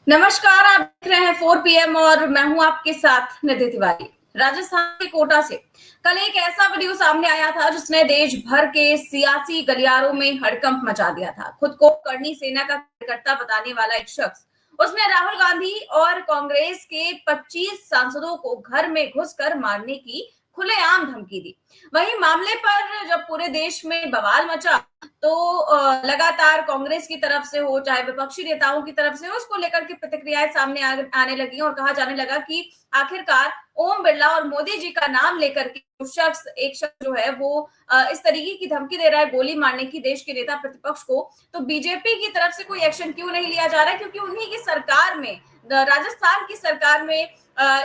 नमस्कार, आप देख रहे हैं 4 पीएम और मैं हूं आपके साथ निधि तिवारी। राजस्थान के कोटा से कल एक ऐसा वीडियो सामने आया था जिसने देश भर के सियासी गलियारों में हड़कंप मचा दिया था। खुद को करनी सेना का कार्यकर्ता बताने वाला एक शख्स, उसने राहुल गांधी और कांग्रेस के 25 सांसदों को घर में घुसकर मारने की खुलेआम धमकी दी। वहीं मामले पर जब पूरे देश में बवाल मचा तो लगातार कांग्रेस की तरफ से हो चाहे विपक्षी नेताओं की तरफ से हो, उसको लेकर के प्रतिक्रियाएं सामने आने लगी और कहा जाने लगा कि आखिरकार ओम बिरला और मोदी जी का नाम लेकर के एक शख्स जो है वो इस तरीके की धमकी दे रहा है गोली मारने की देश के नेता प्रतिपक्ष को, तो बीजेपी की तरफ से कोई एक्शन क्यों नहीं लिया जा रहा है? क्योंकि उन्हीं की सरकार में, राजस्थान की सरकार में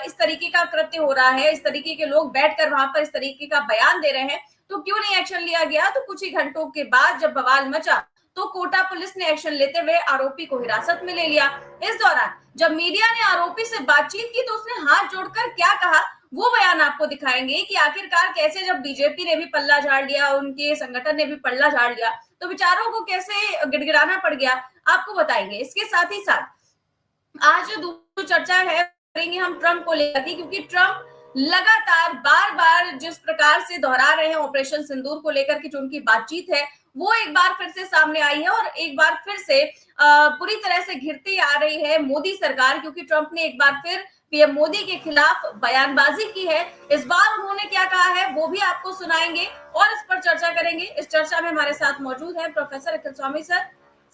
इस तरीके का कृत्य हो रहा है, इस तरीके के लोग बैठकर वहां पर इस तरीके का बयान दे रहे हैं, तो क्यों नहीं एक्शन लिया गया? तो कुछ ही घंटों के बाद जब बवाल मचा तो कोटा पुलिस ने एक्शन लेते हुए आरोपी को हिरासत में ले लिया। इस दौरान जब मीडिया ने आरोपी से बातचीत की तो उसने हाथ जोड़कर क्या कहा, वो बयान आपको दिखाएंगे कि आखिरकार कैसे जब बीजेपी ने भी पल्ला झाड़ लिया, उनके संगठन ने भी पल्ला झाड़ लिया, तो बेचारों को कैसे गिड़गिड़ाना पड़ गया, आपको बताएंगे। इसके साथ ही साथ आज दूसरी चर्चा है करेंगे हम ट्रंप को लेकर के, क्योंकि ट्रंप लगातार बार बार जिस प्रकार से दोहरा रहे हैं ऑपरेशन सिंदूर को लेकर के जो उनकी बातचीत है वो एक बार फिर से सामने आई है और एक बार फिर से पूरी तरह से घिरती आ रही है मोदी सरकार, क्योंकि ट्रंप ने एक बार फिर पीएम मोदी के खिलाफ बयानबाजी की है। इस बार उन्होंने क्या कहा है वो भी आपको सुनाएंगे और इस पर चर्चा करेंगे। इस चर्चा में हमारे साथ मौजूद है प्रोफेसर अखिल स्वामी सर।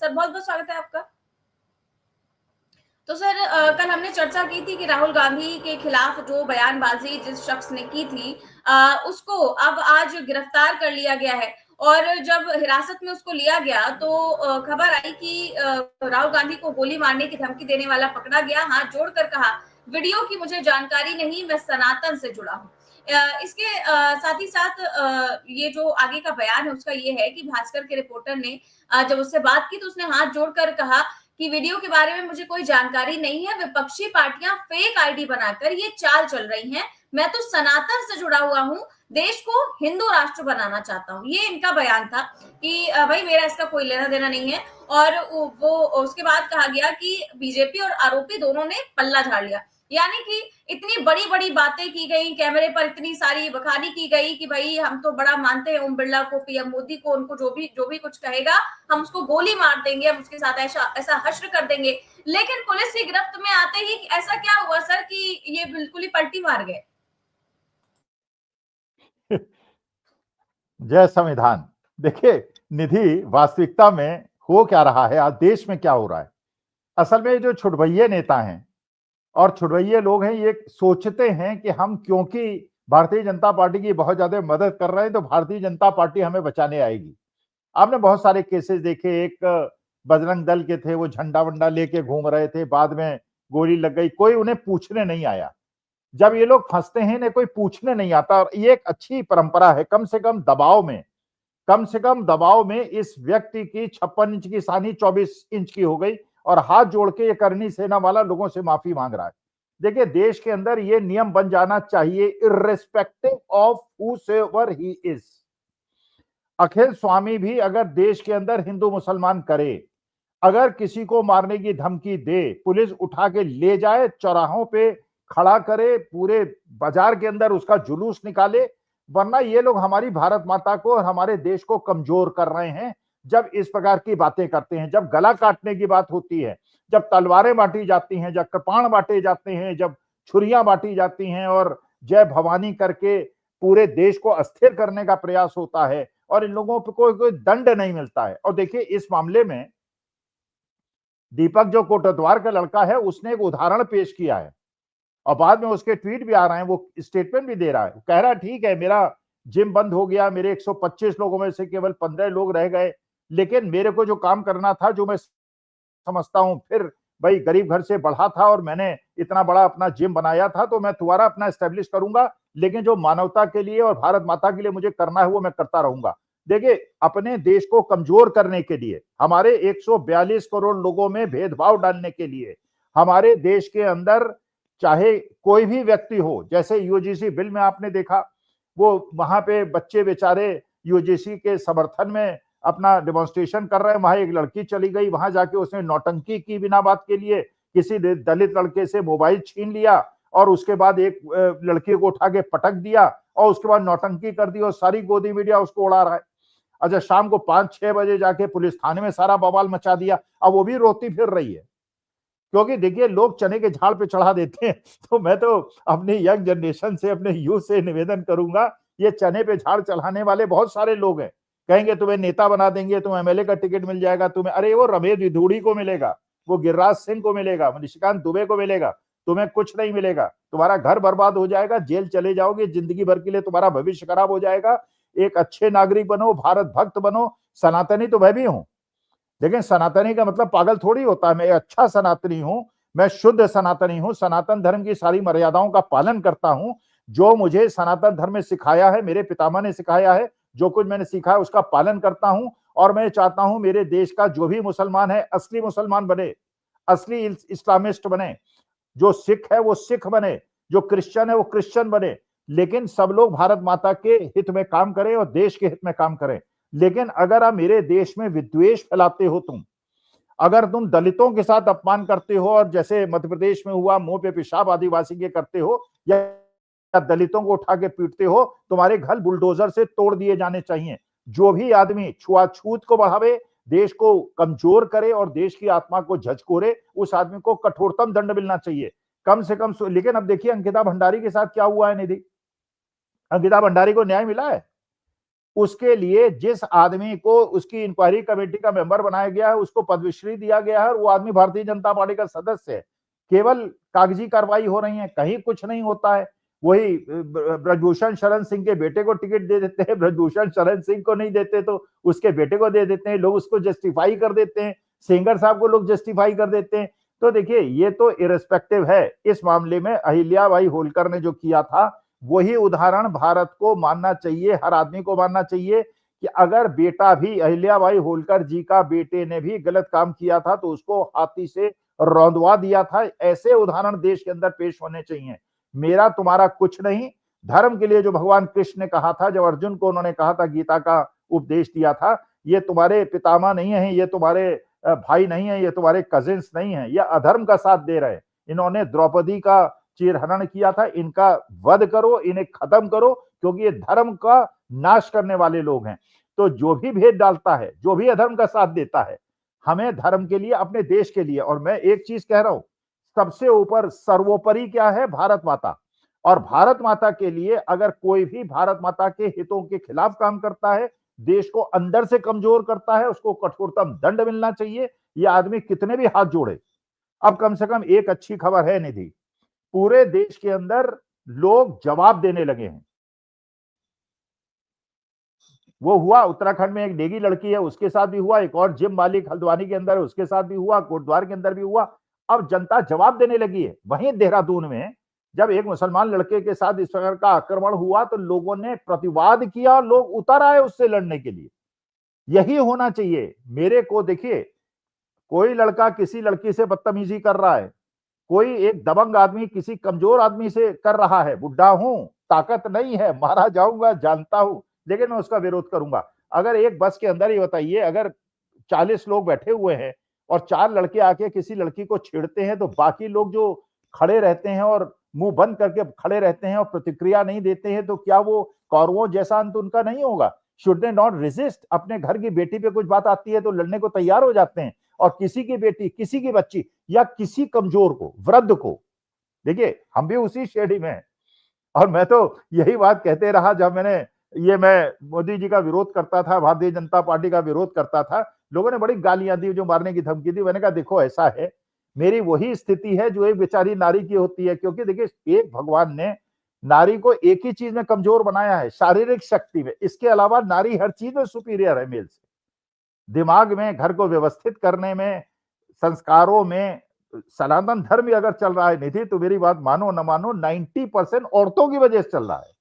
सर बहुत बहुत स्वागत है आपका। तो सर कल हमने चर्चा की थी कि राहुल गांधी के खिलाफ जो बयानबाजी जिस शख्स ने की थी उसको अब आज गिरफ्तार कर लिया गया है और जब हिरासत में उसको लिया गया तो खबर आई कि राहुल गांधी को गोली मारने की धमकी देने वाला पकड़ा गया। हाथ जोड़कर कहा वीडियो की मुझे जानकारी नहीं, मैं सनातन से जुड़ा हूँ। इसके साथ ही साथ ये जो आगे का बयान है उसका ये है कि भास्कर के रिपोर्टर ने जब उससे बात की तो उसने हाथ जोड़कर कहा कि वीडियो के बारे में मुझे कोई जानकारी नहीं है, विपक्षी पार्टियां फेक आईडी बनाकर ये चाल चल रही हैं, मैं तो सनातन से जुड़ा हुआ हूं, देश को हिंदू राष्ट्र बनाना चाहता हूं। ये इनका बयान था कि भाई मेरा इसका कोई लेना देना नहीं है। और वो उसके बाद कहा गया कि बीजेपी और आरोपी दोनों ने पल्ला झाड़ लिया, यानी कि इतनी बड़ी बड़ी बातें की गई, कैमरे पर इतनी सारी बखानी की गई कि भाई हम तो बड़ा मानते हैं ओम बिरला को, पीएम मोदी को, उनको जो भी कुछ कहेगा हम उसको गोली मार देंगे, हम उसके साथ ऐसा हश्र कर देंगे। लेकिन पुलिस की गिरफ्त में आते ही ऐसा क्या हुआ सर कि ये बिल्कुल ही पलटी मार गए? जय संविधान। देखिए निधि, वास्तविकता में हो क्या रहा है, आज देश में क्या हो रहा है। असल में जो छुड़वैये नेता हैं और छुड़वैये लोग हैं, ये सोचते हैं कि हम क्योंकि भारतीय जनता पार्टी की बहुत ज्यादा मदद कर रहे हैं तो भारतीय जनता पार्टी हमें बचाने आएगी। आपने बहुत सारे केसेस देखे, एक बजरंग दल के थे, वो झंडा वंडा लेके घूम रहे थे, बाद में गोली लग गई, कोई उन्हें पूछने नहीं आया। जब ये लोग फंसते हैं इन्हें कोई पूछने नहीं आता। और ये एक अच्छी परंपरा है, कम से कम दबाव में इस व्यक्ति की 56 इंच की सानी 24 इंच की हो गई और हाथ जोड़ के ये करनी सेना वाला लोगों से माफी मांग रहा है। देखिए देश के अंदर ये नियम बन जाना चाहिए, irrespective of whoever he is. Akhil Swami भी अगर देश के अंदर हिंदू मुसलमान करे, अगर किसी को मारने की धमकी दे, पुलिस उठा के ले जाए, चौराहों पे खड़ा करे, पूरे बाजार के अंदर उसका जुलूस निकाले, वरना ये लोग हमारी भारत माता को और हमारे देश को कमजोर कर रहे हैं। जब इस प्रकार की बातें करते हैं, जब गला काटने की बात होती है, जब तलवारें बांटी जाती हैं, जब कृपाण बांटे जाते हैं, जब छुरियां बांटी जाती हैं और जय भवानी करके पूरे देश को अस्थिर करने का प्रयास होता है और इन लोगों पर कोई दंड नहीं मिलता है। और देखिए इस मामले में दीपक जो कोटद्वार का लड़का है उसने एक उदाहरण पेश किया है और बाद में उसके ट्वीट भी आ रहे हैं, वो स्टेटमेंट भी दे रहा है, कह रहा है ठीक है मेरा जिम बंद हो गया, मेरे 125 लोगों में से केवल 15 लोग रह गए, लेकिन मेरे को जो काम करना था, जो मैं समझता हूं, फिर भाई गरीब घर से बढ़ा था और मैंने इतना बड़ा अपना जिम बनाया था, तो मैं दोबारा अपना एस्टेब्लिश करूंगा, लेकिन जो मानवता के लिए और भारत माता के लिए मुझे करना है वो मैं करता रहूंगा। देखिए अपने देश को कमजोर करने के लिए, हमारे 142 करोड़ लोगों में भेदभाव डालने के लिए, हमारे देश के अंदर चाहे कोई भी व्यक्ति हो, जैसे यूजीसी बिल में आपने देखा, वो वहां पे बच्चे बेचारे यूजीसी के समर्थन में अपना डेमोन्स्ट्रेशन कर रहे हैं, वहां एक लड़की चली गई, वहां जाके उसने नौटंकी की बिना बात के लिए किसी दलित लड़के से मोबाइल छीन लिया और उसके बाद एक लड़की को उठा के पटक दिया और उसके बाद नौटंकी कर दी और सारी गोदी मीडिया उसको उड़ा रहा है। अच्छा, शाम को 5-6 बजे जाके पुलिस थाने में सारा बवाल मचा दिया, अब वो भी रोती फिर रही है। क्योंकि देखिए, लोग चने के झाड़ पे चढ़ा देते हैं। तो मैं तो अपनी यंग जनरेशन से, अपने यूथ से निवेदन करूंगा, ये चने पे झाड़ चढ़ाने वाले बहुत सारे लोग हैं। कहेंगे तुम्हें नेता बना देंगे, तुम्हें एमएलए का टिकट मिल जाएगा, तुम्हें, अरे वो रमेश विधूड़ी को मिलेगा, वो गिरिराज सिंह को मिलेगा, निशिकांत दुबे को मिलेगा, तुम्हें कुछ नहीं मिलेगा। तुम्हारा घर बर्बाद हो जाएगा, जेल चले जाओगे, जिंदगी भर के लिए तुम्हारा भविष्य खराब हो जाएगा। एक अच्छे नागरिक बनो, भारत भक्त बनो। सनातनी तो मैं भी हूं, लेकिन सनातनी का मतलब पागल थोड़ी होता है। मैं अच्छा सनातनी हूं, मैं शुद्ध सनातनी हूं, सनातन धर्म की सारी मर्यादाओं का पालन करता हूं। जो मुझे सनातन धर्म में सिखाया है, मेरे पितामह ने सिखाया है, जो कुछ मैंने सीखा है उसका पालन करता हूं। और मैं चाहता हूं मेरे देश का जो भी मुसलमान है असली मुसलमान बने, असली इस्लामिस्ट बने, जो सिख है वो सिख बने, जो क्रिश्चियन है वो क्रिश्चियन बने, लेकिन सब लोग भारत माता के हित में काम करें और देश के हित में काम करें। लेकिन अगर आप मेरे देश में विद्वेष फैलाते हो, अगर तुम दलितों के साथ अपमान करते हो और जैसे मध्य प्रदेश में हुआ, मुंह पे पेशाब आदिवासी के करते हो या दलितों को उठा के पीटते हो, तुम्हारे घर बुलडोजर से तोड़ दिए जाने चाहिए। जो भी आदमी छुआछूत को बढ़ावे, देश को कमजोर करे और देश की आत्मा को झकझोरे, उस आदमी को कठोरतम दंड मिलना चाहिए, कम से कम। लेकिन अब देखिए अंकिता भंडारी के साथ क्या हुआ है निधि। अंकिता भंडारी को न्याय मिला है। उसके लिए जिस आदमी को उसकी इंक्वायरी कमेटी का मेंबर बनाया गया है, उसको पद्मश्री दिया गया है और वो आदमी भारतीय जनता पार्टी का सदस्य है। केवल कागजी कार्रवाई हो रही है, कहीं कुछ नहीं होता है। वही ब्रजभूषण शरण सिंह के बेटे को टिकट दे देते हैं, ब्रजभूषण शरण सिंह को नहीं देते तो उसके बेटे को दे देते हैं, लोग उसको जस्टिफाई कर देते हैं, सेंगर साहब को लोग जस्टिफाई कर देते हैं। तो देखिए, ये तो इरेस्पेक्टिव है। इस मामले में अहिल्याबाई होलकर ने जो किया था, वही उदाहरण भारत को मानना चाहिए, हर आदमी को मानना चाहिए कि अगर बेटा भी, अहिल्याबाई होलकर जी का बेटे ने भी गलत काम किया था तो उसको हाथी से रौंदवा दिया था। ऐसे उदाहरण देश के अंदर पेश होने चाहिए। मेरा तुम्हारा कुछ नहीं। धर्म के लिए जो भगवान कृष्ण ने कहा था, जब अर्जुन को उन्होंने कहा था, गीता का उपदेश दिया था, ये तुम्हारे पितामह नहीं है, ये तुम्हारे भाई नहीं है, ये तुम्हारे कजिन्स नहीं है, ये अधर्म का साथ दे रहे हैं। इन्होंने द्रौपदी का चीरहरण किया था, इनका वध करो, इन्हें खत्म करो, क्योंकि ये धर्म का नाश करने वाले लोग हैं। तो जो भी भेद डालता है, जो भी अधर्म का साथ देता है, हमें धर्म के लिए, अपने देश के लिए, और मैं एक चीज कह रहा हूं, सबसे ऊपर सर्वोपरि क्या है? भारत माता। और भारत माता के लिए अगर कोई भी भारत माता के हितों के खिलाफ काम करता है, देश को अंदर से कमजोर करता है, उसको कठोरतम दंड मिलना चाहिए। ये आदमी कितने भी हाथ जोड़े। अब कम से कम एक अच्छी खबर है निधि, पूरे देश के अंदर लोग जवाब देने लगे हैं। वो हुआ उत्तराखंड में, एक नेगी लड़की है, उसके साथ भी हुआ, एक और जिम मालिक हल्द्वानी के अंदर, उसके साथ भी हुआ, कोटद्वार के अंदर भी हुआ। अब जनता जवाब देने लगी है। वहीं देहरादून में जब एक मुसलमान लड़के के साथ इस प्रकार का आक्रमण हुआ तो लोगों ने प्रतिवाद किया, लोग उतर आए उससे लड़ने के लिए। यही होना चाहिए। मेरे को देखिए, कोई लड़का किसी लड़की से बदतमीजी कर रहा है, कोई एक दबंग आदमी किसी कमजोर आदमी से कर रहा है, बुढ़ा हूं, ताकत नहीं है, मारा जाऊंगा, जानता हूं, लेकिन मैं उसका विरोध करूंगा। अगर एक बस के अंदर ही बताइए, अगर 40 लोग बैठे हुए हैं और 4 लड़के आके किसी लड़की को छेड़ते हैं, तो बाकी लोग जो खड़े रहते हैं और मुंह बंद करके खड़े रहते हैं और प्रतिक्रिया नहीं देते हैं, तो क्या वो कौरवों जैसा अंत उनका नहीं होगा? Should they not resist? अपने घर की बेटी पे कुछ बात आती है तो लड़ने को तैयार हो जाते हैं। और किसी की बेटी, किसी की बच्ची या किसी कमजोर को, वृद्ध को, देखिए हम भी उसी श्रेणी में हैं। और मैं तो यही बात कहते रहा, जब मैं मोदी जी का विरोध करता था, भारतीय जनता पार्टी का विरोध करता था, लोगों ने बड़ी गालियां दी, जो मारने की धमकी दी। मैंने कहा देखो ऐसा है, मेरी वही स्थिति है जो एक बेचारी नारी की होती है। क्योंकि देखिए, एक भगवान ने नारी को एक ही चीज में कमजोर बनाया है, शारीरिक शक्ति में। इसके अलावा नारी हर चीज में सुपीरियर है मेल से। दिमाग में, घर को व्यवस्थित करने में, संस्कारों में। सनातन धर्म अगर चल रहा है निधि, तो मेरी बात मानो न मानो, 90% औरतों की वजह से चल रहा है।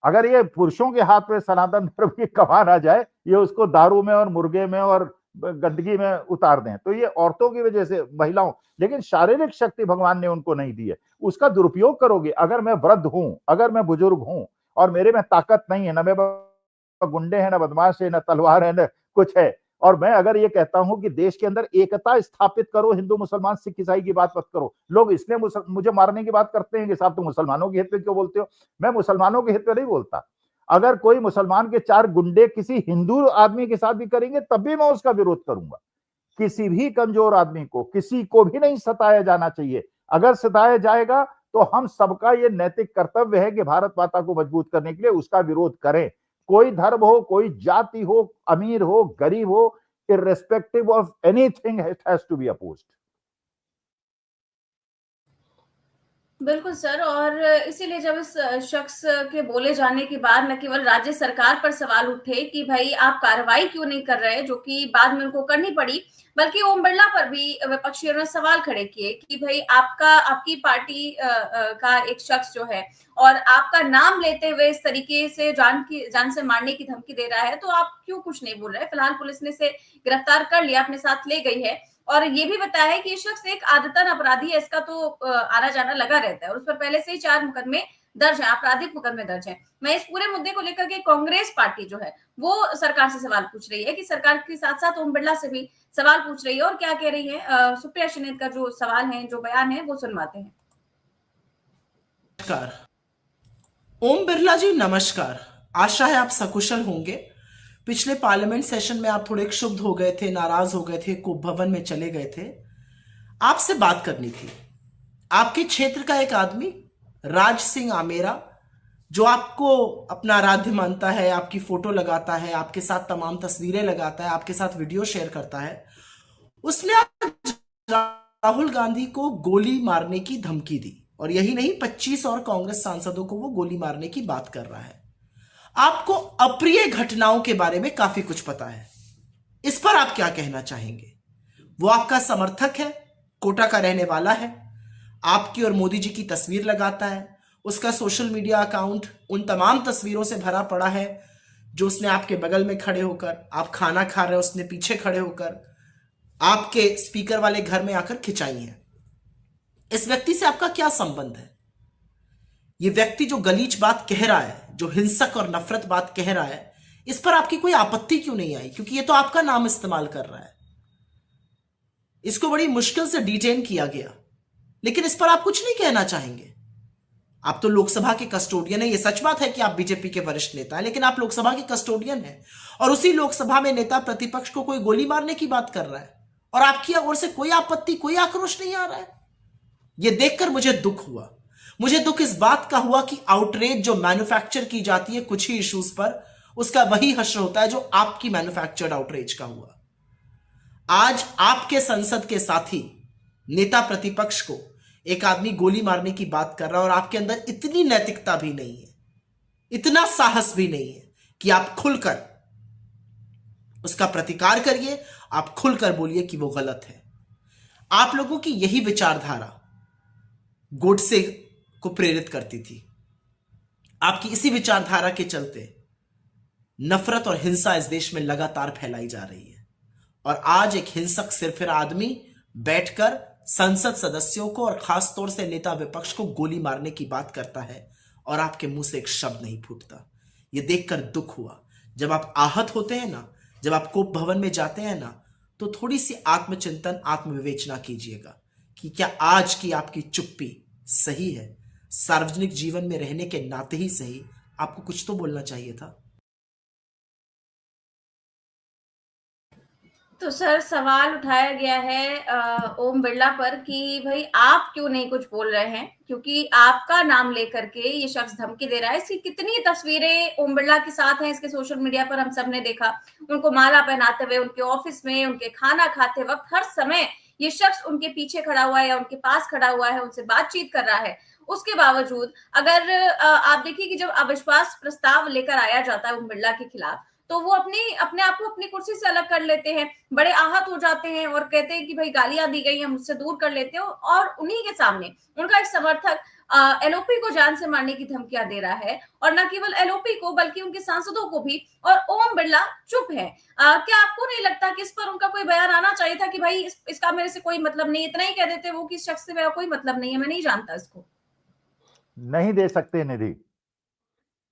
अगर ये पुरुषों के हाथ में सनातन धर्म की कमान आ जाए, ये उसको दारू में और मुर्गे में और गंदगी में उतार दें, तो ये औरतों की वजह से, महिलाओं। लेकिन शारीरिक शक्ति भगवान ने उनको नहीं दी है, उसका दुरुपयोग करोगे। अगर मैं वृद्ध हूं, अगर मैं बुजुर्ग हूं और मेरे में ताकत नहीं है, न मैं गुंडे हैं, न बदमाश है, न तलवार है, न कुछ है, और मैं अगर ये कहता हूं कि देश के अंदर एकता स्थापित करो, हिंदू मुसलमान सिख ईसाई की बात मत करो, लोग इसलिए मुझे मारने की बात करते हैं कि साहब तुम मुसलमानों के हित में क्यों बोलते हो। मैं मुसलमानों के हित में नहीं बोलता। अगर कोई मुसलमान के 4 गुंडे किसी हिंदू आदमी के साथ भी करेंगे तब भी मैं उसका विरोध करूंगा। किसी भी कमजोर आदमी को, किसी को भी नहीं सताया जाना चाहिए। अगर सताया जाएगा तो हम सबका ये नैतिक कर्तव्य है कि भारत माता को मजबूत करने के लिए उसका विरोध करें। कोई धर्म हो, कोई जाति हो, अमीर हो, गरीब हो, irrespective of anything, it has to be opposed. बिल्कुल सर, और इसीलिए जब इस शख्स के बोले जाने के बाद न केवल राज्य सरकार पर सवाल उठे कि भाई आप कार्रवाई क्यों नहीं कर रहे, जो कि बाद में उनको करनी पड़ी, बल्कि ओम बिरला पर भी विपक्षियों ने सवाल खड़े किए कि भाई आपकी पार्टी का एक शख्स जो है और आपका नाम लेते हुए इस तरीके से जान से मारने की धमकी दे रहा है, तो आप क्यों कुछ नहीं बोल रहे। फिलहाल पुलिस ने इसे गिरफ्तार कर लिया, अपने साथ ले गई है और ये भी बताया है कि ये शख्स एक आदतन अपराधी है, इसका तो आना जाना लगा रहता है और उस पर पहले से ही 4 मुकदमे दर्ज है, आपराधिक मुकदमे दर्ज है। मैं इस पूरे मुद्दे को लेकर के कांग्रेस पार्टी जो है वो सरकार से सवाल पूछ रही है कि सरकार के साथ साथ ओम बिरला से भी सवाल पूछ रही है और क्या कह रही है। सुप्रिया शिनेत का जो सवाल है, जो बयान है, वो सुनवाते हैं। नमस्कार ओम बिरला जी, नमस्कार। आशा है आप सकुशल होंगे। पिछले पार्लियामेंट सेशन में आप थोड़े क्षुब्ध हो गए थे, नाराज हो गए थे, कोप भवन में चले गए थे। आपसे बात करनी थी। आपके क्षेत्र का एक आदमी राज सिंह आमेरा, जो आपको अपना आराध्य मानता है, आपकी फोटो लगाता है, आपके साथ तमाम तस्वीरें लगाता है, आपके साथ वीडियो शेयर करता है, उसने राहुल गांधी को गोली मारने की धमकी दी और यही नहीं 25 और कांग्रेस सांसदों को वो गोली मारने की बात कर रहा है। आपको अप्रिय घटनाओं के बारे में काफी कुछ पता है, इस पर आप क्या कहना चाहेंगे? वो आपका समर्थक है, कोटा का रहने वाला है, आपकी और मोदी जी की तस्वीर लगाता है, उसका सोशल मीडिया अकाउंट उन तमाम तस्वीरों से भरा पड़ा है जो उसने आपके बगल में खड़े होकर, आप खाना खा रहे हो उसने पीछे खड़े होकर आपके स्पीकर वाले घर में आकर खिंचाई है। इस व्यक्ति से आपका क्या संबंध है? ये व्यक्ति जो गलीच बात कह रहा है, जो हिंसक और नफरत बात कह रहा है, इस पर आपकी कोई आपत्ति क्यों नहीं आई? क्योंकि ये तो आपका नाम इस्तेमाल कर रहा है। इसको बड़ी मुश्किल से डिटेन किया गया, लेकिन इस पर आप कुछ नहीं कहना चाहेंगे। आप तो लोकसभा के कस्टोडियन है। ये सच बात है कि आप बीजेपी के वरिष्ठ नेता हैं, लेकिन आप लोकसभा के कस्टोडियन हैं और उसी लोकसभा में नेता प्रतिपक्ष को कोई गोली मारने की बात कर रहा है और आपकी ओर से कोई आपत्ति, कोई आक्रोश नहीं आ रहा है। यह देखकर मुझे दुख हुआ। मुझे दुख इस बात का हुआ कि आउटरेज जो मैन्युफैक्चर की जाती है कुछ ही इश्यूज पर, उसका वही हश्र होता है जो आपकी मैन्युफैक्चर्ड आउटरेज का हुआ। आज आपके संसद के साथी नेता प्रतिपक्ष को एक आदमी गोली मारने की बात कर रहा है और आपके अंदर इतनी नैतिकता भी नहीं है, इतना साहस भी नहीं है कि आप खुलकर उसका प्रतिकार करिए, आप खुलकर बोलिए कि वो गलत है। आप लोगों की यही विचारधारा गोडसे को प्रेरित करती थी। आपकी इसी विचारधारा के चलते नफरत और हिंसा इस देश में लगातार फैलाई जा रही है और आज एक हिंसक सिरफिरा आदमी बैठकर संसद सदस्यों को और खास तौर से नेता विपक्ष को गोली मारने की बात करता है और आपके मुंह से एक शब्द नहीं फूटता। यह देखकर दुख हुआ। जब आप आहत होते हैं ना, जब आप कोप भवन में जाते हैं ना, तो थोड़ी सी आत्मचिंतन, आत्मविवेचना कीजिएगा कि क्या आज की आपकी चुप्पी सही है? सार्वजनिक जीवन में रहने के नाते ही सही, आपको कुछ तो बोलना चाहिए था। तो सर, सवाल उठाया गया है ओम बिरला पर कि भाई आप क्यों नहीं कुछ बोल रहे हैं, क्योंकि आपका नाम लेकर के ये शख्स धमकी दे रहा है। इसकी कितनी तस्वीरें ओम बिरला के साथ हैं, इसके सोशल मीडिया पर हम सब ने देखा। उनको माला पहनाते हुए, उनके ऑफिस में, उनके खाना खाते वक्त हर समय ये शख्स उनके पीछे खड़ा हुआ है या उनके पास खड़ा हुआ है, उनसे बातचीत कर रहा है। उसके बावजूद अगर आप देखिए कि जब अविश्वास प्रस्ताव लेकर आया जाता है ओम बिरला के खिलाफ, तो वो अपने आप को अपनी कुर्सी से अलग कर लेते हैं, बड़े आहत हो जाते हैं और कहते हैं कि भाई गालियां दी गई हैं, मुझसे दूर कर लेते हो। और उन्हीं के सामने उनका एक समर्थक एलओपी को जान से मारने की धमकियां दे रहा है, और न केवल एलओपी को बल्कि उनके सांसदों को भी, और ओम बिरला चुप है। क्या आपको नहीं लगता कि इस पर उनका कोई बयान आना चाहिए था कि भाई इसका मेरे से कोई मतलब नहीं? इतना ही कह देते वो कि इस शख्स से मेरा कोई मतलब नहीं है, मैं नहीं जानता इसको। नहीं दे सकते निधि,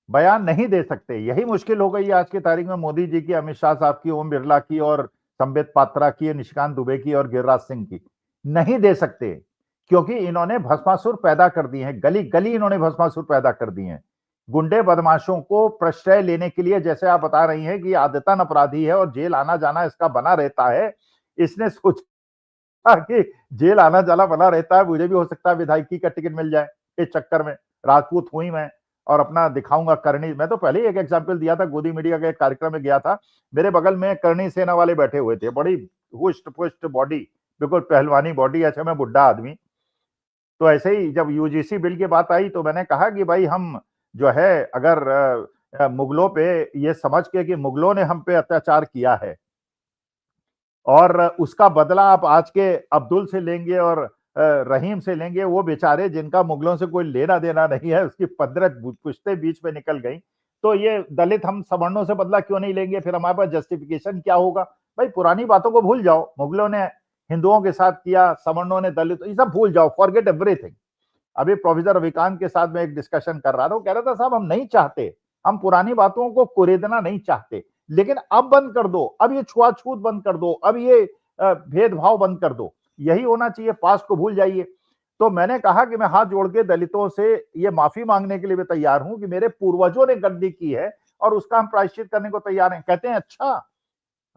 बयान नहीं दे सकते। यही मुश्किल हो गई आज की तारीख में मोदी जी की, अमित शाह साहब की, ओम बिरला की और संबित पात्रा की, निशिकांत दुबे की और गिरिराज सिंह की। नहीं दे सकते, क्योंकि इन्होंने भस्मासुर पैदा कर दिए हैं, गली गली इन्होंने भस्मासुर पैदा कर दिए हैं। गुंडे बदमाशों को प्रश्रय लेने के लिए, जैसे आप बता रही हैं कि आदतन अपराधी है और जेल आना जाना इसका बना रहता है, इसने सोचा कि जेल आना जाना बना रहता है, मुझे भी हो सकता है विधायकी का टिकट मिल जाए इस चक्कर में। राजपूत हुई मैं और अपना दिखाऊंगा करनी। मैं तो पहले ही एक एग्जाम्पल दिया था, गोदी मीडिया के कार्यक्रम में गया था, मेरे बगल में करनी सेना वाले बैठे हुए थे, बड़ी हुष्ट पुष्ट बॉडी, बिल्कुल पहलवानी बॉडी। अच्छा, मैं बुढ़ा आदमी। तो ऐसे ही जब यूजीसी बिल की बात आई तो मैंने कहा कि भाई हम जो है, अगर मुगलों पे ये समझ के कि मुगलों ने हम पे अत्याचार किया है और उसका बदला आप आज के अब्दुल से लेंगे और रहीम से लेंगे, वो बेचारे जिनका मुगलों से कोई लेना देना नहीं है, उसकी 15 पुश्तें बीच में निकल गई, तो ये दलित हम सवर्णों से बदला क्यों नहीं लेंगे? फिर हमारे पास जस्टिफिकेशन क्या होगा? भाई पुरानी बातों को भूल जाओ, मुगलों ने हिंदुओं के साथ किया, सवर्णों ने दलित, ये सब भूल जाओ, फॉरगेट एवरीथिंग। अभी प्रोफेसर रविकांत के साथ में एक डिस्कशन कर रहा था, वो कह रहा था साहब हम नहीं चाहते, हम पुरानी बातों को कुरेदना नहीं चाहते, लेकिन अब बंद कर दो, अब ये छुआछूत बंद कर दो, अब ये भेदभाव बंद कर दो, यही होना चाहिए, पास्ट को भूल जाइए। तो मैंने कहा कि मैं हाथ जोड़ के दलितों से ये माफी मांगने के लिए भी तैयार हूं कि मेरे पूर्वजों ने गलती की है और उसका हम प्रायश्चित करने को तैयार हैं। कहते हैं अच्छा,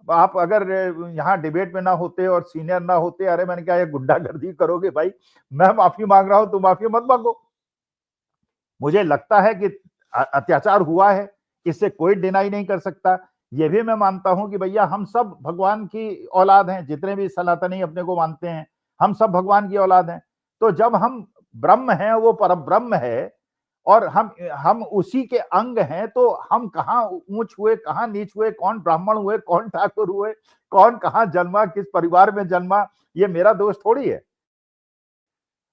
आप अगर यहाँ डिबेट में ना होते और सीनियर ना होते, अरे मैंने कहा ये गुंडागर्दी करोगे भाई, मैं माफी मांग रहा हूं, तुम माफी मत मांगो। मुझे लगता है कि अत्याचार हुआ है, इससे कोई डिनाई नहीं कर सकता। ये भी मैं मानता हूं कि भैया हम सब भगवान की औलाद हैं, जितने भी सनातनी अपने को मानते हैं, हम सब भगवान की औलाद हैं। तो जब हम ब्रह्म हैं, वो परम ब्रह्म है और हम उसी के अंग हैं, तो हम कहाँ ऊंच हुए, कहाँ नीच हुए, कौन ब्राह्मण हुए, कौन ठाकुर हुए, कौन कहाँ जन्मा, किस परिवार में जन्मा, ये मेरा दोष थोड़ी है।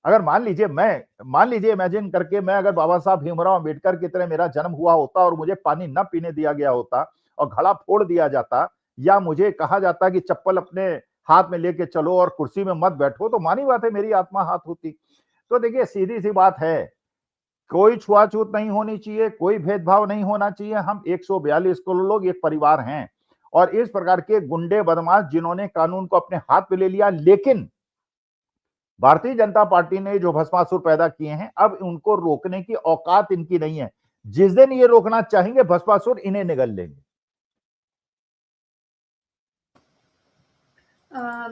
अगर मान लीजिए इमेजिन करके मैं अगर बाबा साहब भीमराव अंबेडकर की तरह मेरा जन्म हुआ होता और मुझे पानी न पीने दिया गया होता और घड़ा फोड़ दिया जाता, या मुझे कहा जाता कि चप्पल अपने हाथ में लेके चलो और कुर्सी में मत बैठो, तो मानी बात है मेरी आत्मा हाथ होती। तो देखिए सीधी सी बात है, कोई छुआछूत नहीं होनी चाहिए, कोई भेदभाव नहीं होना चाहिए। हम 142 करोड़ लोग एक परिवार हैं और इस प्रकार के गुंडे बदमाश जिन्होंने कानून को अपने हाथ में ले लिया, लेकिन भारतीय जनता पार्टी ने जो भस्मासुर पैदा किए हैं, अब उनको रोकने की औकात इनकी नहीं है। जिस दिन ये रोकना चाहेंगे, भस्मासुर इन्हें निगल लेंगे।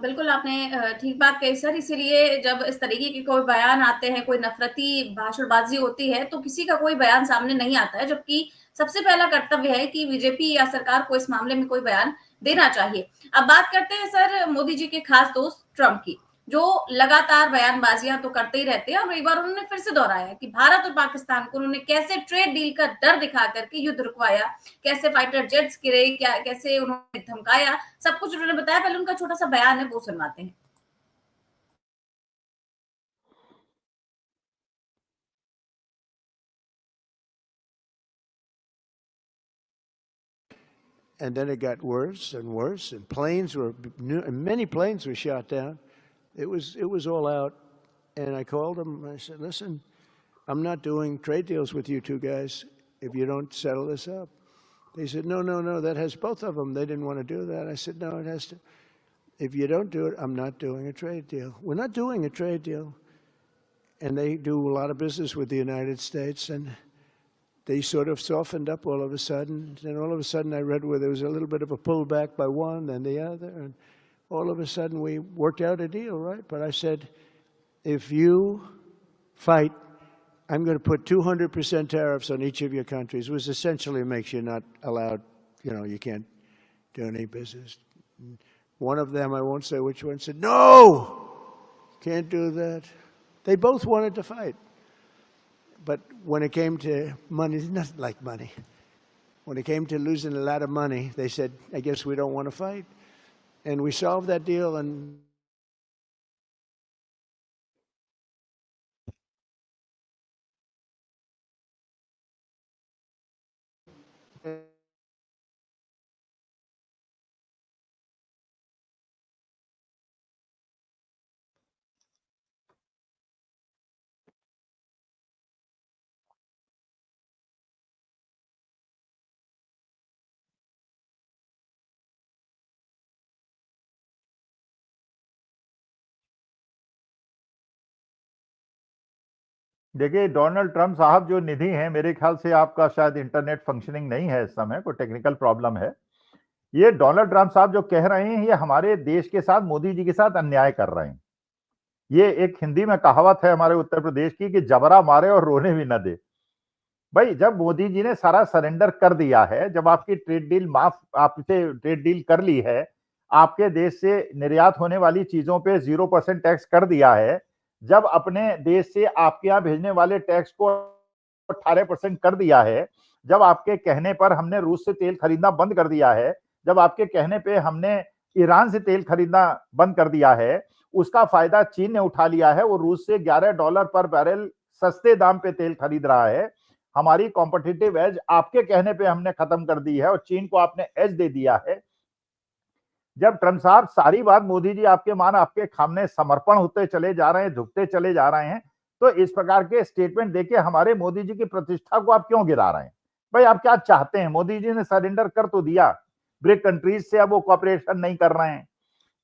बिल्कुल आपने ठीक बात कही सर। इसीलिए जब इस तरीके के कोई बयान आते हैं, कोई नफरती भाषणबाजी होती है, तो किसी का कोई बयान सामने नहीं आता है, जबकि सबसे पहला कर्तव्य है कि बीजेपी या सरकार को इस मामले में कोई बयान देना चाहिए। अब बात करते हैं सर मोदी जी के खास दोस्त ट्रंप की, जो लगातार बयानबाजियां तो करते ही रहते हैं और एक बार उन्होंने फिर से दोहराया कि भारत और पाकिस्तान को उन्होंने कैसे ट्रेड डील का डर दिखा करके युद्ध रुकवाया, कैसे फाइटर जेट्स गिरे, क्या कैसे उन्होंने धमकाया, सब कुछ उन्होंने बताया। पहले उनका छोटा सा बयान है, वो सुनवाते हैं। And then it got worse and worse, and many planes were shot down. It was all out. And I called them. I said, "Listen, I'm not doing trade deals with you two guys if you don't settle this up." They said, "No, no, no. That has both of them." They didn't want to do that. I said, "No, it has to. If you don't do it, I'm not doing a trade deal. We're not doing a trade deal." And they do a lot of business with the United States, and they sort of softened up all of a sudden. Then all of a sudden I read where there was a little bit of a pullback by one and the other, and all of a sudden we worked out a deal, right? But I said, if you fight, I'm going to put 200% tariffs on each of your countries, which essentially makes you not allowed, you can't do any business. One of them, I won't say which one, said, "No, can't do that." They both wanted to fight. But when it came to money, nothing like money. When it came to losing a lot of money, they said, "I guess we don't want to fight." And we solved that deal, and देखिए, Donald Trump साहब जो निधि हैं, मेरे ख्याल से आपका शायद internet functioning नहीं है इस समय, कोई टेक्निकल प्रॉब्लम है। ये डोनाल्ड ट्रंप साहब जो कह रहे हैं, ये हमारे देश के साथ, मोदी जी के साथ अन्याय कर रहे हैं। ये एक हिंदी में कहावत है हमारे उत्तर प्रदेश की कि जबरा मारे और रोने भी न दे। भाई, जब मोदी जी ने सारा सरेंडर कर दिया है, जब आपकी ट्रेड डील आपसे ट्रेड डील कर ली है, आपके देश से निर्यात होने वाली चीजों पे 0% टैक्स कर दिया है, जब अपने देश से आपके यहाँ भेजने वाले टैक्स को 18% कर दिया है, जब आपके कहने पर हमने रूस से तेल खरीदना बंद कर दिया है, जब आपके कहने पे हमने ईरान से तेल खरीदना बंद कर दिया है, उसका फायदा चीन ने उठा लिया है। वो रूस से $11 पर बैरल सस्ते दाम पे तेल खरीद रहा है। हमारी कॉम्पिटिटिव एज आपके कहने पे हमने खत्म कर दी है और चीन को आपने एज दे दिया है। जब ट्रंप साहब सारी बात मोदी जी आपके आपके सामने समर्पण होते चले जा रहे हैं, झुकते चले जा रहे हैं, तो इस प्रकार के स्टेटमेंट देके हमारे मोदी जी की प्रतिष्ठा को आप क्यों गिरा रहे हैं? भाई, आप क्या चाहते हैं? मोदी जी ने सरेंडर कर तो दिया, ब्रिक कंट्रीज से अब वो कॉपरेशन नहीं कर रहे हैं,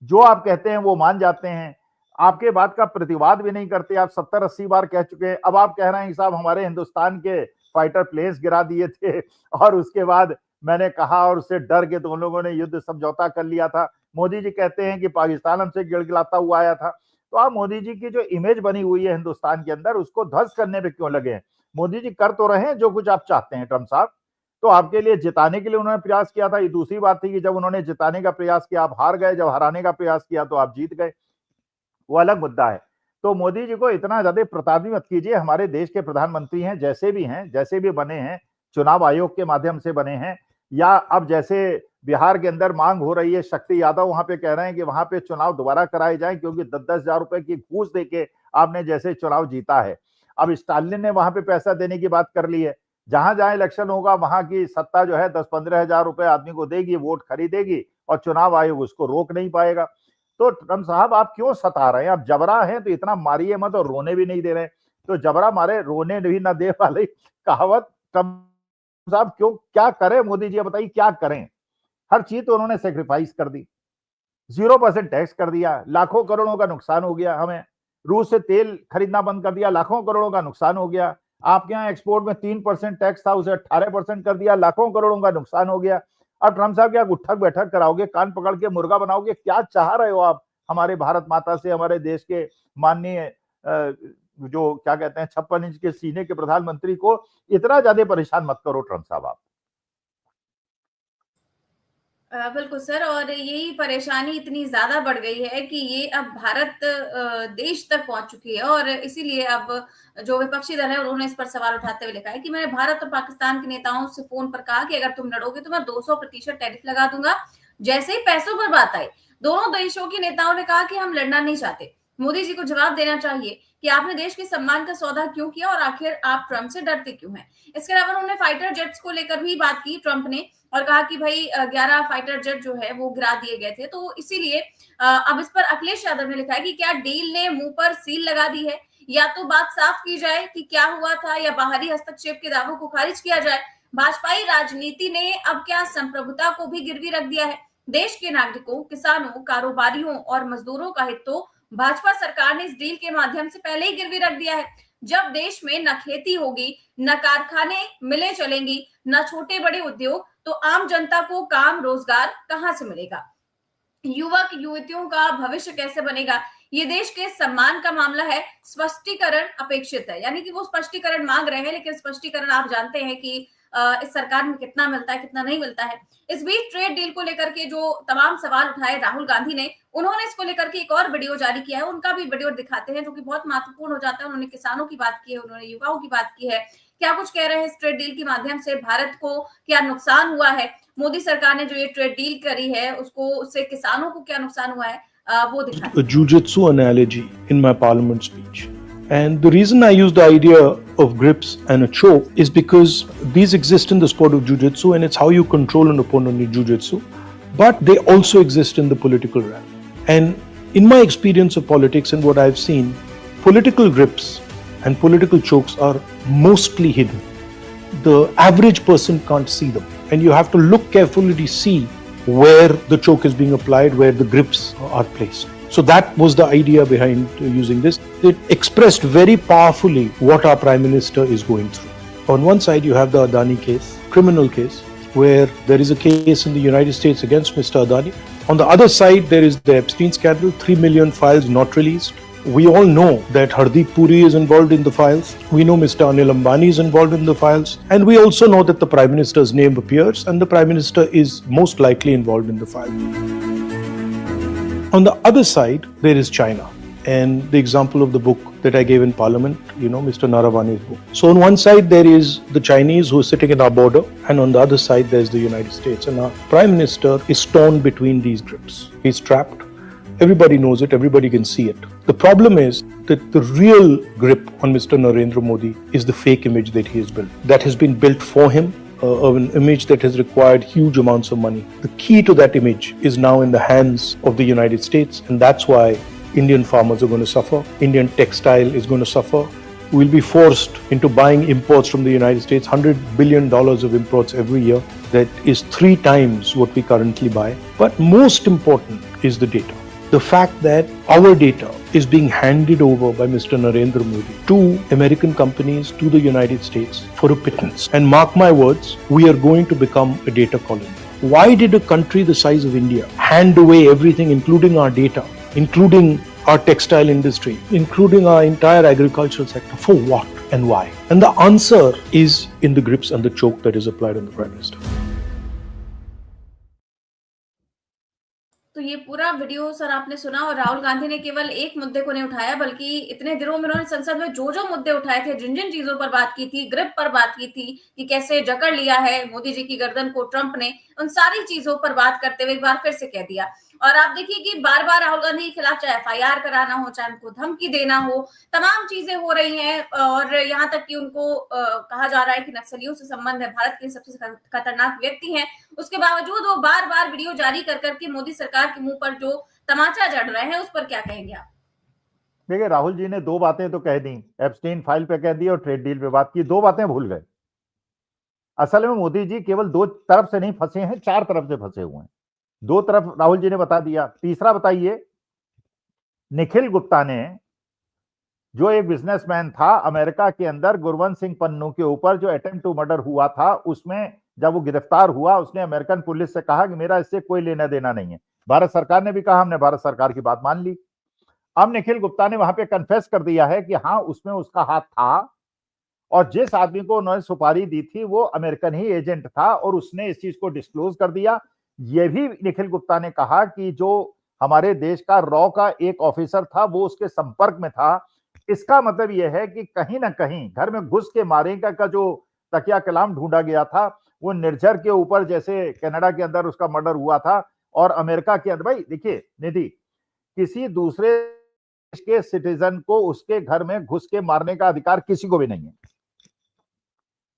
जो आप कहते हैं वो मान जाते हैं, आपके बात का प्रतिवाद भी नहीं करते। आप 70-80 बार कह चुके हैं, अब आप कह रहे हैं कि साहब हमारे हिंदुस्तान के फाइटर प्लेन्स गिरा दिए थे और उसके बाद मैंने कहा और उससे डर के तो उन लोगों ने युद्ध समझौता कर लिया था। मोदी जी कहते हैं कि पाकिस्तान हमसे गिड़गिड़ाता हुआ आया था। तो आप मोदी जी की जो इमेज बनी हुई है हिंदुस्तान के अंदर, उसको ध्वस्त करने पे क्यों लगे हैं? मोदी जी कर तो रहे हैं जो कुछ आप चाहते हैं ट्रंप साहब। तो आपके लिए जिताने के लिए उन्होंने प्रयास किया था। ये दूसरी बात थी कि जब उन्होंने जिताने का प्रयास किया आप हार गए, जब हराने का प्रयास किया तो आप जीत गए, वो अलग मुद्दा है। तो मोदी जी को इतना ज्यादा प्रताड़ित मत कीजिए। हमारे देश के प्रधानमंत्री हैं, जैसे भी बने हैं, चुनाव आयोग के माध्यम से बने हैं, या अब जैसे बिहार के अंदर मांग हो रही है, शक्ति यादव वहां पे कह रहे हैं कि वहां पे चुनाव दोबारा कराए जाए क्योंकि 10-10 हजार रुपए की घूस देके आपने जैसे चुनाव जीता है। अब स्टालिन ने वहां पे पैसा देने की बात कर ली है। जहां जहां इलेक्शन होगा वहां की सत्ता जो है 10-15 हजार रुपए आदमी को देगी, वोट खरीदेगी और चुनाव आयोग उसको रोक नहीं पाएगा। तो ट्रंप साहब आप क्यों सता रहे हैं? आप जबरा हैं तो इतना मारिए मत और रोने भी नहीं दे रहे। तो जबरा मारे रोने भी ना दे वाली कहावत ट्रंप साहब क्यों, क्या करें मोदी जी बताइए, क्या करें? हर चीज तो उन्होंने सेक्रीफाइस कर दी, 0% टैक्स कर दिया, लाखों करोड़ों का नुकसान हो गया। हमें रूस से तेल खरीदना बंद कर दिया, लाखों करोड़ों का नुकसान हो गया। आपके यहाँ एक्सपोर्ट में 3% टैक्स था, उसे 18% कर दिया, लाखों करोड़ों का नुकसान हो गया। अब ट्रंप साहब क्या उठक बैठक कराओगे, कान पकड़ के मुर्गा बनाओगे? क्या चाह रहे हो आप हमारे भारत माता से, हमारे देश के माननीय जो क्या कहते हैं 56 इंच के सीने के प्रधानमंत्री को इतना ज्यादा परेशान मत करो ट्रंप साहब आप। बिल्कुल सर, और यही परेशानी इतनी ज्यादा बढ़ गई है कि ये अब भारत देश तक पहुंच चुकी है और इसीलिए अब जो विपक्षी दल है उन्होंने इस पर सवाल उठाते हुए लिखा है कि मैंने भारत और पाकिस्तान के नेताओं से फोन पर कहा कि अगर तुम लड़ोगे तो मैं 200% टैरिफ लगा दूंगा। जैसे ही पैसों पर बात आई, दोनों देशों के नेताओं ने कहा कि हम लड़ना नहीं चाहते। मोदी जी को जवाब देना चाहिए कि आपने देश के सम्मान का सौदा क्यों किया और आखिर आप ट्रंप से डरते क्यों हैं। इसके अलावा उन्होंने फाइटर जेट्स को लेकर भी बात की ट्रंप ने और कहा कि भाई 11 फाइटर जेट जो है वो गिरा दिए गए थे। तो इसीलिए अब इस पर अखिलेश यादव ने लिखा है कि क्या डील ने मुंह पर सील लगा दी है, या तो बात साफ की जाए कि क्या हुआ था या बाहरी हस्तक्षेप के दावों को खारिज किया जाए। भाजपाई राजनीति ने अब क्या संप्रभुता को भी गिरवी रख दिया है। देश के नागरिकों, किसानों, कारोबारियों और मजदूरों का हित तो भाजपा सरकार ने इस डील के माध्यम से पहले ही गिरवी रख दिया है। जब देश में न खेती होगी, न कारखाने मिले चलेंगी, न छोटे बड़े उद्योग, तो आम जनता को काम रोजगार कहां से मिलेगा? युवक युवतियों का भविष्य कैसे बनेगा? ये देश के सम्मान का मामला है। स्पष्टीकरण अपेक्षित है, यानी कि वो स्पष्टीकरण मांग रहे हैं, लेकिन स्पष्टीकरण आप जानते हैं कि इस सरकार में कितना मिलता है, कितना नहीं मिलता है। इस बीच ट्रेड डील को लेकर के जो तमाम सवाल उठाए राहुल गांधी ने, उन्होंने इसको लेकर के एक और वीडियो जारी किया है। उनका भी वीडियो दिखाते हैं जो कि बहुत महत्वपूर्ण हो जाता है। उन्होंने किसानों की बात की है, उन्होंने युवाओं की बात की है, क्या कुछ कह रहे हैं इस ट्रेड डील के माध्यम से भारत को क्या नुकसान हुआ है, मोदी सरकार ने जो ये ट्रेड डील करी है उसको उससे किसानों को क्या नुकसान हुआ है, वो दिखाते हैं। A jujitsu analogy in my parliament speech. And the reason I use the idea of grips and a choke is because these exist in the sport of jiu-jitsu and it's how you control an opponent in jiu-jitsu. But they also exist in the political realm. And in my experience of politics and what I've seen, political grips and political chokes are mostly hidden. The average person can't see them. And you have to look carefully to see where the choke is being applied, where the grips are placed. So that was the idea behind using this. It expressed very powerfully what our Prime Minister is going through. On one side, you have the Adani case, criminal case, where there is a case in the United States against Mr. Adani. On the other side, there is the Epstein scandal, 3 million files not released. We all know that Hardeep Puri is involved in the files. We know Mr. Anil Ambani is involved in the files. And we also know that the Prime Minister's name appears and the Prime Minister is most likely involved in the file. On the other side, there is China. And the example of the book that I gave in Parliament, Mr. Naravani's book. So on one side, there is the Chinese who is sitting in our border, and on the other side, there's the United States. And our Prime Minister is torn between these grips. He's trapped. Everybody knows it. Everybody can see it. The problem is that the real grip on Mr. Narendra Modi is the fake image that he has built. That has been built for him, an image that has required huge amounts of money. The key to that image is now in the hands of the United States, and that's why Indian farmers are going to suffer. Indian textile is going to suffer. We'll be forced into buying imports from the United States, $100 billion of imports every year. That is 3 times what we currently buy. But most important is the data. The fact that our data is being handed over by Mr. Narendra Modi to American companies, to the United States for a pittance. And mark my words, we are going to become a data colony. Why did a country the size of India hand away everything, including our data, including our textile industry, including our entire agricultural sector? For what and why? And the answer is in the grips and the choke that is applied on the Prime Minister. तो ये पूरा video sir आपने सुना, और राहुल गांधी ने केवल एक मुद्दे को नहीं उठाया, बल्कि इतने दिनों में उन्होंने संसद में जो जो मुद्दे उठाए थे, जिन जिन चीजों पर बात की थी, ग्रिप पर बात की थी कि कैसे जकड़ लिया है मोदी जी की गर्दन को ट्रंप ने, उन सारी चीजों पर बात करते हुए एक बार फिर से कह दिया। और आप देखिए कि बार बार राहुल गांधी के खिलाफ चाहे एफआईआर कराना हो, चाहे उनको धमकी देना हो, तमाम चीजें हो रही हैं। और यहाँ तक कि उनको कहा जा रहा है कि नक्सलियों से संबंध है, भारत के सबसे खतरनाक व्यक्ति हैं। उसके बावजूद वो बार बार वीडियो जारी कर करके मोदी सरकार के मुंह पर जो तमाचा जड़ रहे हैं, उस पर क्या कहेंगे आप? देखिए, राहुल जी ने 2 बातें तो कह दी, एप्स्टीन फाइल पे कह दी और ट्रेड डील पे बात की। 2 बातें भूल गए। असल में मोदी जी केवल 2 तरफ से नहीं फंसे हैं, 4 तरफ से फंसे हुए हैं। 2 तरफ राहुल जी ने बता दिया। तीसरा बताइए, निखिल गुप्ता ने, जो एक बिजनेसमैन था अमेरिका के अंदर, गुरवंत सिंह पन्नू के ऊपर जो अटेम्प्ट टू मर्डर हुआ था, उसमें जब वो गिरफ्तार हुआ, उसने अमेरिकन पुलिस से कहा कि मेरा इससे कोई लेना देना नहीं है। भारत सरकार ने भी कहा, हमने भारत सरकार की बात मान ली। अब निखिल गुप्ता ने वहां पे कन्फेस कर दिया है कि हाँ, उसमें उसका हाथ था, और जिस आदमी को उन्होंने सुपारी दी थी वो अमेरिकन ही एजेंट था, और उसने इस चीज को डिस्क्लोज कर दिया। ये भी निखिल गुप्ता ने कहा कि जो हमारे देश का रॉ का एक ऑफिसर था वो उसके संपर्क में था। इसका मतलब यह है कि कहीं ना कहीं घर में घुस के मारेगा का जो तकिया कलाम ढूंढा गया था, वो निर्झर के ऊपर, जैसे कनाडा के अंदर उसका मर्डर हुआ था और अमेरिका के अंदर। भाई देखिए निधि, किसी दूसरे देश के सिटीजन को उसके घर में घुस के मारने का अधिकार किसी को भी नहीं है,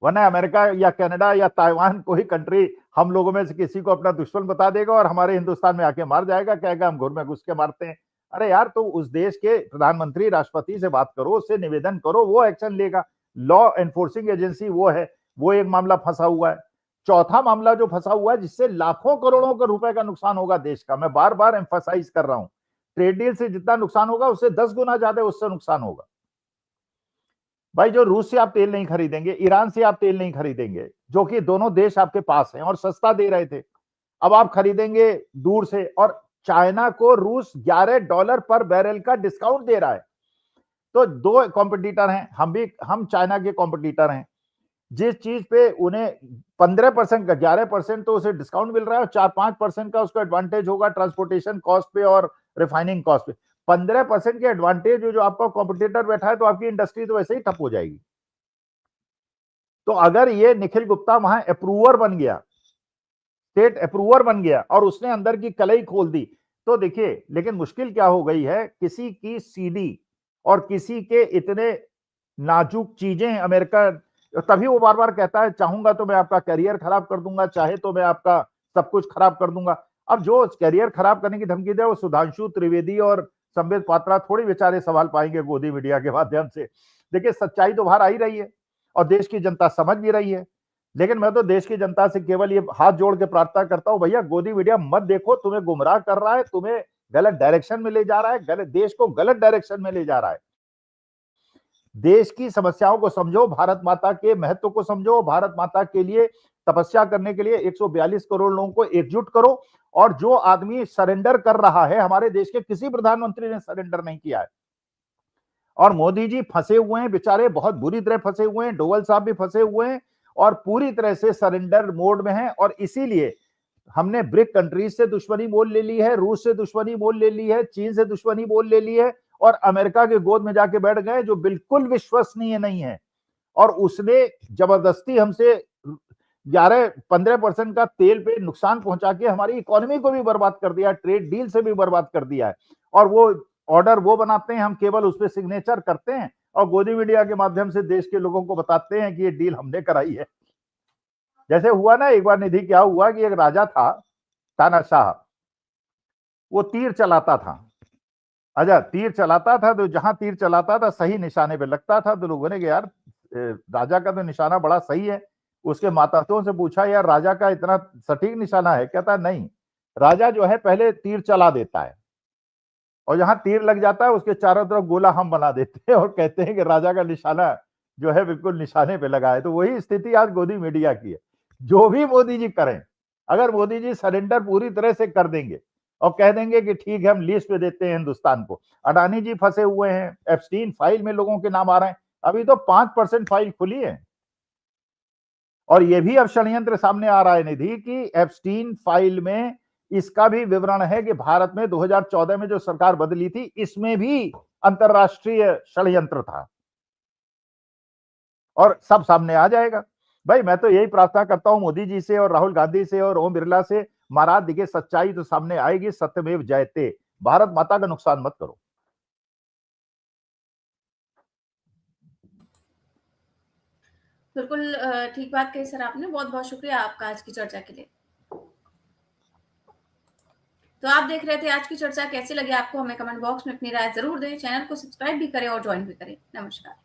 वरना अमेरिका या कनाडा या ताइवान, कोई कंट्री हम लोगों में से किसी को अपना दुश्मन बता देगा और हमारे हिंदुस्तान में आके मार जाएगा, कहेगा हम घर में घुस के मारते हैं। अरे यार, तो उस देश के प्रधानमंत्री, राष्ट्रपति से बात करो, उससे निवेदन करो, वो एक्शन लेगा। लॉ एनफोर्सिंग एजेंसी वो है, वो एक मामला फंसा हुआ है। चौथा मामला जो फंसा हुआ है, जिससे लाखों करोड़ों का रुपए का नुकसान होगा देश का, मैं बार बार एम्फसाइज कर रहा हूं, ट्रेड डील से जितना नुकसान होगा उससे 10 गुना ज्यादा उससे नुकसान होगा। भाई, जो रूस से आप तेल नहीं खरीदेंगे, ईरान से आप तेल नहीं खरीदेंगे, जो कि दोनों देश आपके पास हैं और सस्ता दे रहे थे, अब आप खरीदेंगे दूर से। और चाइना को रूस $11 पर बैरल का डिस्काउंट दे रहा है। तो 2 कॉम्पिटिटर हैं, हम चाइना के कॉम्पिटिटर हैं। जिस चीज पे उन्हें 15% का 11% तो उसे डिस्काउंट मिल रहा है, और 4-5% का उसको एडवांटेज होगा ट्रांसपोर्टेशन कॉस्ट पे और रिफाइनिंग कॉस्ट पे। 15% के एडवांटेज जो आपका कॉम्पिटिटर बैठा है, तो आपकी इंडस्ट्री तो वैसे ही ठप हो जाएगी। तो अगर ये निखिल गुप्ता वहां अप्रूवर बन गया, स्टेट अप्रूवर बन गया, और उसने अंदर की कलई खोल दी, तो देखिए, लेकिन मुश्किल क्या हो गई है, किसी की सीडी और किसी के इतने नाजुक चीजें अमेरिका, तभी वो बार बार कहता है चाहूंगा तो मैं आपका करियर खराब कर दूंगा, चाहे तो मैं आपका सब कुछ खराब कर दूंगा। अब जो करियर खराब करने की धमकी दे, वो सुधांशु त्रिवेदी और संबित पात्रा थोड़ी बेचारे सवाल पाएंगे गोदी मीडिया के माध्यम से। देखिए, सच्चाई तो बाहर आ ही रही है और देश की जनता समझ भी रही है। लेकिन मैं तो देश की जनता से केवल ये हाथ जोड़ के प्रार्थना करता हूं, भैया गोदी मीडिया मत देखो, तुम्हें गुमराह कर रहा है, तुम्हें गलत डायरेक्शन में ले जा रहा है, गलत देश को गलत डायरेक्शन में ले जा रहा है। देश की समस्याओं को समझो, भारत माता के महत्व को समझो, भारत माता के लिए तपस्या करने के लिए 142 करोड़ लोगों को एकजुट करो। और जो आदमी सरेंडर कर रहा है, हमारे देश के किसी प्रधानमंत्री ने सरेंडर नहीं किया है। और मोदी जी फंसे हुए हैं बेचारे, बहुत बुरी तरह फंसे हुए हैं, डोवल साहब भी फंसे हुए हैं और पूरी तरह से सरेंडर मोड में हैं। और इसीलिए हमने ब्रिक कंट्रीज से दुश्मनी मोल ले ली है, रूस से दुश्मनी मोल ले ली है, चीन से दुश्मनी मोल ले ली है और अमेरिका के गोद में जाके बैठ गए, जो बिल्कुल विश्वसनीय नहीं है। और उसने जबरदस्ती हमसे 11-15% का तेल पे नुकसान पहुंचा के हमारी इकोनॉमी को भी बर्बाद कर दिया, ट्रेड डील से भी बर्बाद कर दिया है। और वो ऑर्डर वो बनाते हैं, हम केवल उस पर सिग्नेचर करते हैं और गोदी मीडिया के माध्यम से देश के लोगों को बताते हैं कि ये डील हमने कराई है। जैसे हुआ ना एक बार निधि, क्या हुआ कि एक राजा था तानाशाह, वो तीर चलाता था। अच्छा, तीर चलाता था तो जहां तीर चलाता था सही निशाने पे लगता था। तो लोगों ने कहा यार राजा का तो निशाना बड़ा सही है। उसके माताओं से पूछा यार राजा का इतना सटीक निशाना है? कहता नहीं, राजा जो है पहले तीर चला देता है और जहां तीर लग जाता है उसके चारों तरफ गोला हम बना देते हैं और कहते हैं कि राजा का निशाना जो है बिल्कुल निशाने पे लगा है। तो वही स्थिति आज गोदी मीडिया की है। जो भी मोदी जी करें, अगर मोदी जी सरेंडर पूरी तरह से कर देंगे और कह देंगे कि ठीक है हम लीज पे देते हैं हिंदुस्तान को। अडानी जी फंसे हुए हैं, एप्स्टीन फाइल में लोगों के नाम आ रहे हैं, अभी तो 5% फाइल खुली है। और यह भी अब षड्यंत्र सामने आ रहा है निधि कि एप्स्टीन फाइल में इसका भी विवरण है कि भारत में 2014 में जो सरकार बदली थी, इसमें भी अंतरराष्ट्रीय षड्यंत्र था और सब सामने आ जाएगा। भाई मैं तो यही प्रार्थना करता हूं मोदी जी से और राहुल गांधी से और ओम बिरला से, महाराज देखिए सच्चाई तो सामने आएगी, सत्यमेव जयते। भारत माता का नुकसान मत करो। बिल्कुल ठीक बात कही सर आपने। बहुत बहुत शुक्रिया आपका आज की चर्चा के लिए। तो आप देख रहे थे आज की चर्चा, कैसी लगी आपको हमें कमेंट बॉक्स में अपनी राय जरूर दें। चैनल को सब्सक्राइब भी करें और ज्वाइन भी करें। नमस्कार।